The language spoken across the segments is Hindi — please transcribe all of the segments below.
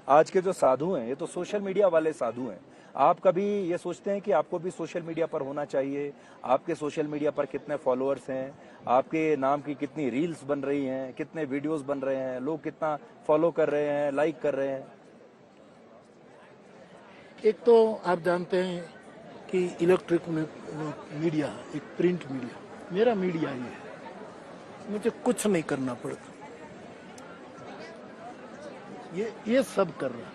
आज के जो साधु हैं, ये तो सोशल मीडिया वाले साधु हैं। आप कभी ये सोचते हैं कि आपको भी सोशल मीडिया पर होना चाहिए? आपके सोशल मीडिया पर कितने फॉलोअर्स हैं, आपके नाम की कितनी रील्स बन रही हैं, कितने वीडियोस बन रहे हैं, लोग कितना फॉलो कर रहे हैं, लाइक कर रहे हैं? एक तो आप जानते हैं कि इलेक्ट्रिक मीडिया, एक प्रिंट मीडिया, मेरा मीडिया ये है, मुझे कुछ नहीं करना पड़ता, ये सब कर रहा,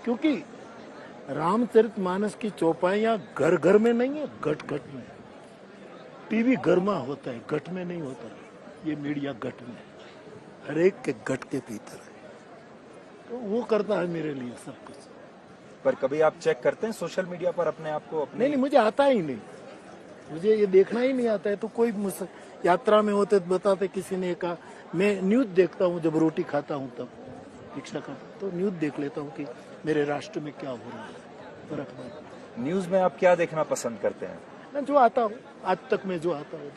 क्योंकि रामचरितमानस की चौपाइयां घर घर में नहीं है, घट घट में। टीवी घर में होता है, घट में नहीं होता। ये मीडिया घट में, हर एक के घट के भीतर है, तो वो करता है मेरे लिए सब कुछ। पर कभी आप चेक करते हैं सोशल मीडिया पर अपने आप को? नहीं, मुझे आता ही नहीं, मुझे ये देखना ही नहीं आता है। तो कोई यात्रा में होते तो बताते, किसी ने कहा, मैं न्यूज देखता हूँ जब रोटी खाता हूँ, तब भिक्षा खाता तो न्यूज देख लेता हूँ कि मेरे राष्ट्र में क्या हो रहा है, फर्क नहीं। न्यूज में आप क्या देखना पसंद करते हैं? मैं जो आता हूँ, आज तक में जो आता हूँ,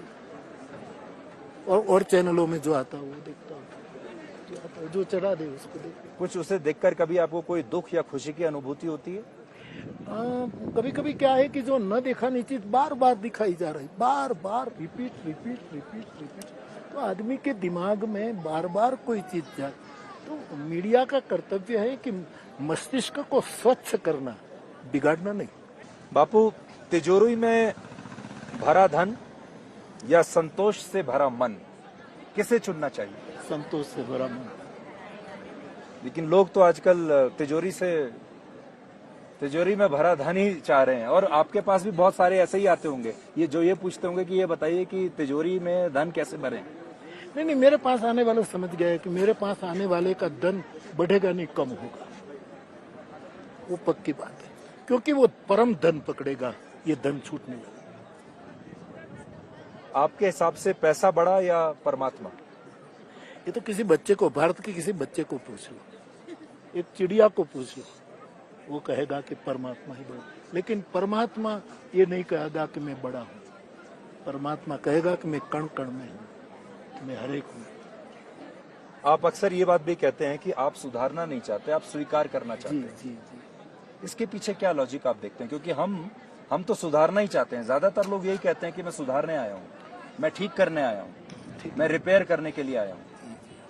और चैनलों में जो आता हूँ वो देखता हूँ, जो चढ़ा दे उसको देखता हूँ। कुछ उसे देखकर कभी आपको कोई दुख या खुशी की अनुभूति होती है? कभी कभी क्या है कि जो न देखा नहीं चीज बार बार दिखाई जा रही, बार बार रिपीट, तो आदमी के दिमाग में बार बार कोई चीज जाए। तो मीडिया का कर्तव्य है कि मस्तिष्क को स्वच्छ करना, बिगाड़ना नहीं। बापू, तिजोरी में भरा धन या संतोष से भरा मन, किसे चुनना चाहिए? संतोष से भरा मन। लेकिन लोग तो आजकल तिजोरी में भरा धन ही चाह रहे हैं, और आपके पास भी बहुत सारे ऐसे ही आते होंगे ये पूछते होंगे कि ये बताइए कि तिजोरी में धन कैसे भरें। नहीं, मेरे पास आने वाले समझ गए कि मेरे पास आने वाले का धन बढ़ेगा नहीं, कम होगा, वो पक्की बात है, क्योंकि वो परम धन पकड़ेगा, ये धन छूटने लगा। आपके हिसाब से पैसा बड़ा या परमात्मा? ये तो किसी बच्चे को, भारत के किसी बच्चे को पूछ लो, एक चिड़िया को पूछ लो, वो कहेगा कि परमात्मा ही बड़ा। लेकिन परमात्मा ये नहीं कहेगा कि मैं बड़ा हूँ, परमात्मा कहेगा कि मैं कण कण में हूँ, मैं हर एक हूँ। आप अक्सर ये बात भी कहते हैं कि आप सुधारना नहीं चाहते, आप स्वीकार करना चाहते हैं। जी। इसके पीछे क्या लॉजिक आप देखते हैं? क्योंकि हम तो सुधारना ही चाहते हैं। ज्यादातर लोग यही कहते हैं कि मैं सुधारने आया हूँ, मैं ठीक करने आया हूँ, मैं रिपेयर करने के लिए आया हूँ,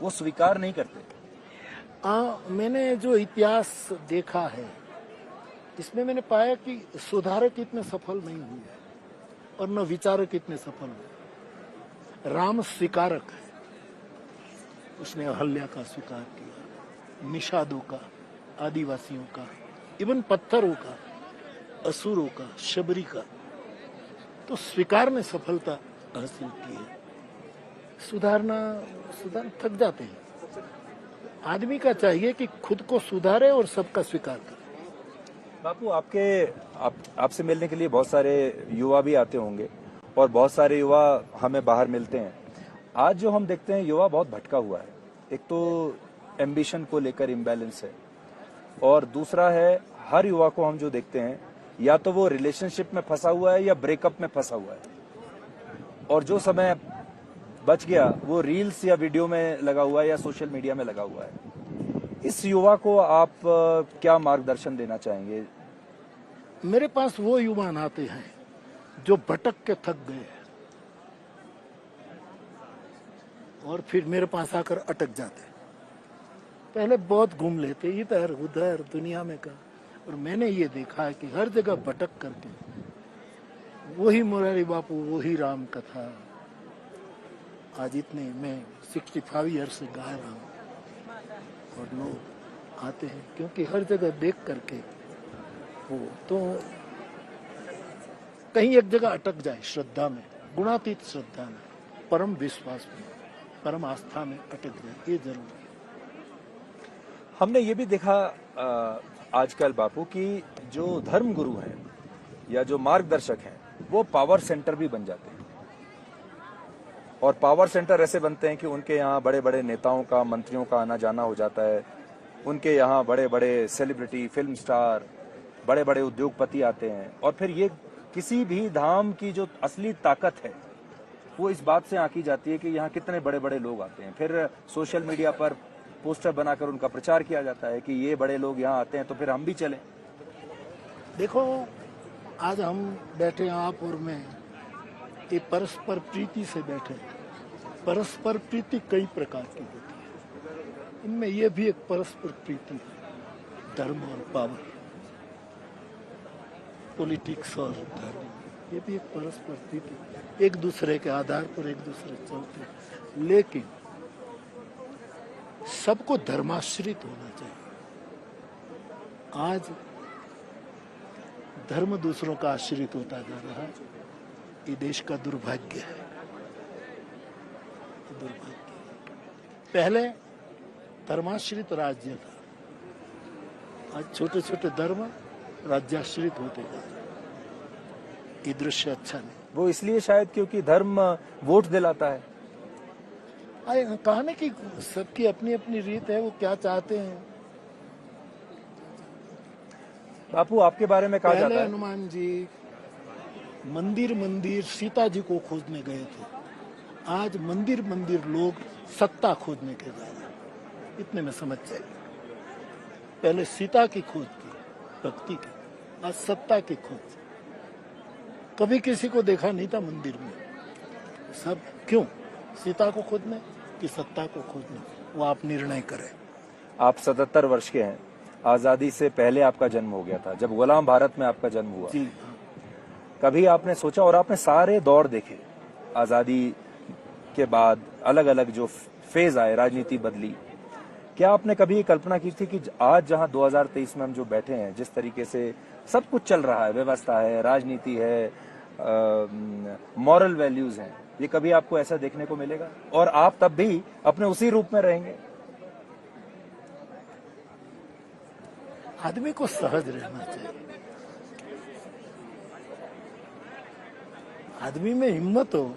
वो स्वीकार नहीं करते। मैंने जो इतिहास देखा है, इसमें मैंने पाया कि सुधारक इतने सफल नहीं हुए और न विचारक इतने सफल हुए। राम स्वीकारक है, उसने अहल्या का स्वीकार किया, निषादों का, आदिवासियों का, इवन पत्थरों का, असुरों का, शबरी का, तो स्वीकार ने सफलता हासिल की है। सुधार थक जाते हैं। आदमी का चाहिए कि खुद को सुधारे और सबका स्वीकार करे। बापू, आपसे मिलने के लिए बहुत सारे युवा भी आते होंगे, और बहुत सारे युवा हमें बाहर मिलते हैं। आज जो हम देखते हैं, युवा बहुत भटका हुआ है। एक तो एम्बिशन को लेकर इम्बैलेंस है, और दूसरा है हर युवा को हम जो देखते हैं, या तो वो रिलेशनशिप में फंसा हुआ है या ब्रेकअप में फंसा हुआ है, और जो समय बच गया वो रील्स या वीडियो में लगा हुआ है या सोशल मीडिया में लगा हुआ है। इस युवा को आप क्या मार्गदर्शन देना चाहेंगे? मेरे पास वो युवा आते हैं जो भटक के थक गए और फिर मेरे पास आकर अटक जाते। पहले बहुत घूम लेते इधर उधर दुनिया में का, और मैंने ये देखा है कि हर जगह भटक करके वही मुरारी बापू, वही राम कथा, आज इतने मैं 65 ईयर से गा रहा हूँ, और लोग आते हैं क्योंकि हर जगह देख करके वो तो कहीं एक जगह अटक जाए, श्रद्धा में, गुणातीत श्रद्धा में, परम विश्वास में, परम आस्था में अटक जाए, ये जरूरी है। हमने ये भी देखा आजकल बापू कि जो धर्म गुरु हैं या जो मार्गदर्शक हैं, वो पावर सेंटर भी बन जाते हैं, और पावर सेंटर ऐसे बनते हैं कि उनके यहाँ बड़े बड़े नेताओं का, मंत्रियों का आना जाना हो जाता है। उनके यहाँ बड़े बड़े सेलिब्रिटी, फिल्म स्टार, बड़े बड़े उद्योगपति आते हैं, और फिर ये किसी भी धाम की जो असली ताकत है वो इस बात से आंकी जाती है कि यहाँ कितने बड़े बड़े लोग आते हैं। फिर सोशल मीडिया पर पोस्टर बनाकर उनका प्रचार किया जाता है कि ये बड़े लोग यहाँ आते हैं तो फिर हम भी चलें। देखो, आज हम बैठे आप और मैं ये परस्पर प्रीति से बैठे। परस्पर प्रीति कई प्रकार की होती है, इनमें यह भी एक परस्पर प्रीति है, धर्म और पावर, पॉलिटिक्स और धर्म, ये भी एक परस्पर प्रीति, एक दूसरे के आधार पर एक दूसरे चलते हैं, लेकिन सबको धर्माश्रित होना चाहिए। आज धर्म दूसरों का आश्रित होता जा रहा है, ये देश का दुर्भाग्य है, दुर्भाग्य। पहले धर्माश्रित राज्य था, आज छोटे छोटे धर्म राज्याश्रित होते जा रहे हैं। ये दृश्य अच्छा नहीं। वो इसलिए शायद क्योंकि धर्म वोट दिलाता है। कहा ना कि सबकी अपनी अपनी रीत है, वो क्या चाहते हैं। बापू, आपके बारे में कहा जाता है हनुमान जी मंदिर मंदिर सीता जी को खोजने गए थे, आज मंदिर मंदिर लोग सत्ता खोजने के जा रहे हैं। इतने में समझ जाए, पहले सीता की खोज की, भक्ति की, आज सत्ता की खोज। कभी किसी को देखा नहीं था मंदिर में, सब क्यों? सीता को खोजने कि सत्ता को खोजने, वो आप निर्णय करें। आप 77 वर्ष के हैं, आजादी से पहले आपका जन्म हो गया था, जब गुलाम भारत में आपका जन्म हुआ। जी, कभी आपने सोचा, और आपने सारे दौर देखे आजादी के बाद, अलग अलग जो फेज आए, राजनीति बदली, क्या आपने कभी कल्पना की थी कि आज जहां 2023 में हम जो बैठे हैं, जिस तरीके से सब कुछ चल रहा है, व्यवस्था है, राजनीति है, मॉरल वैल्यूज हैं, ये कभी आपको ऐसा देखने को मिलेगा? और आप तब भी अपने उसी रूप में रहेंगे? आदमी को सहज रहना चाहिए, आदमी में हिम्मत हो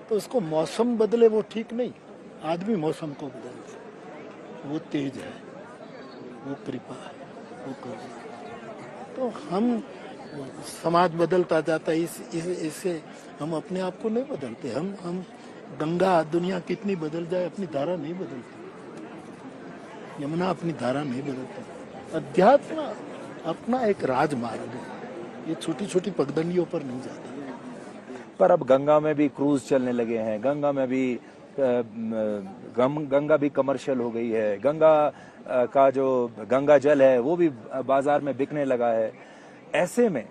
तो उसको मौसम बदले वो ठीक नहीं, आदमी मौसम को बदल दे। वो तेज है, वो कृपा है, वो करुणा। तो हम समाज बदलता जाता है, इससे हम अपने आप को नहीं बदलते। हम गंगा दुनिया कितनी बदल जाए, अपनी धारा नहीं बदलती, यमुना अपनी धारा नहीं बदलती। अध्यात्म अपना एक राजमार्ग है, ये छोटी छोटी पगडंडियों पर नहीं जाता। पर अब गंगा में भी क्रूज चलने लगे हैं, गंगा में भी गंगा भी कमर्शियल हो गई है, गंगा का जो गंगा जल है वो भी बाजार में बिकने लगा है। ऐसे में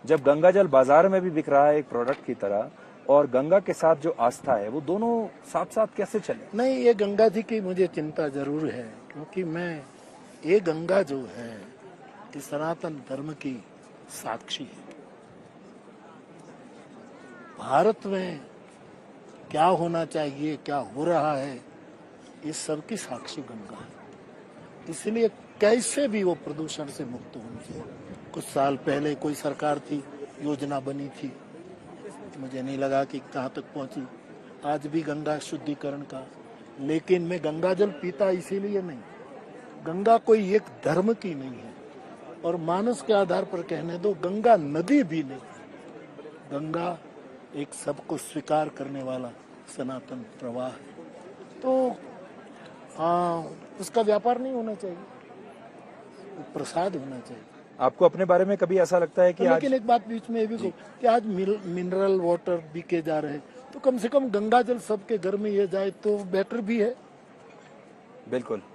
जब गंगा जल बाजार में भी बिक रहा है एक प्रोडक्ट की तरह, और गंगा के साथ जो आस्था है, वो दोनों साथ साथ कैसे चले? नहीं, ये गंगा जी की मुझे चिंता जरूर है, क्योंकि मैं ये गंगा जो है ये सनातन धर्म की साक्षी है। भारत में क्या होना चाहिए, क्या हो रहा है, इस सब की साक्षी गंगा है। इसलिए कैसे भी वो प्रदूषण से मुक्त होनी चाहिए। कुछ साल पहले कोई सरकार थी, योजना बनी थी, मुझे नहीं लगा कि कहाँ तक पहुंची। आज भी गंगा शुद्धिकरण का, लेकिन मैं गंगा जल पीता इसीलिए नहीं, गंगा कोई एक धर्म की नहीं है, और मानस के आधार पर कहने दो, गंगा नदी भी नहीं, गंगा एक सबको स्वीकार करने वाला सनातन प्रवाह है। तो उसका व्यापार नहीं होना चाहिए, प्रसाद होना चाहिए। आपको अपने बारे में कभी ऐसा लगता है कि लेकिन एक बात बीच में ये भी कि आज मिनरल वाटर बिके जा रहे हैं, तो कम से कम गंगा जल सबके घर में ये जाए तो बेटर भी है। बिल्कुल।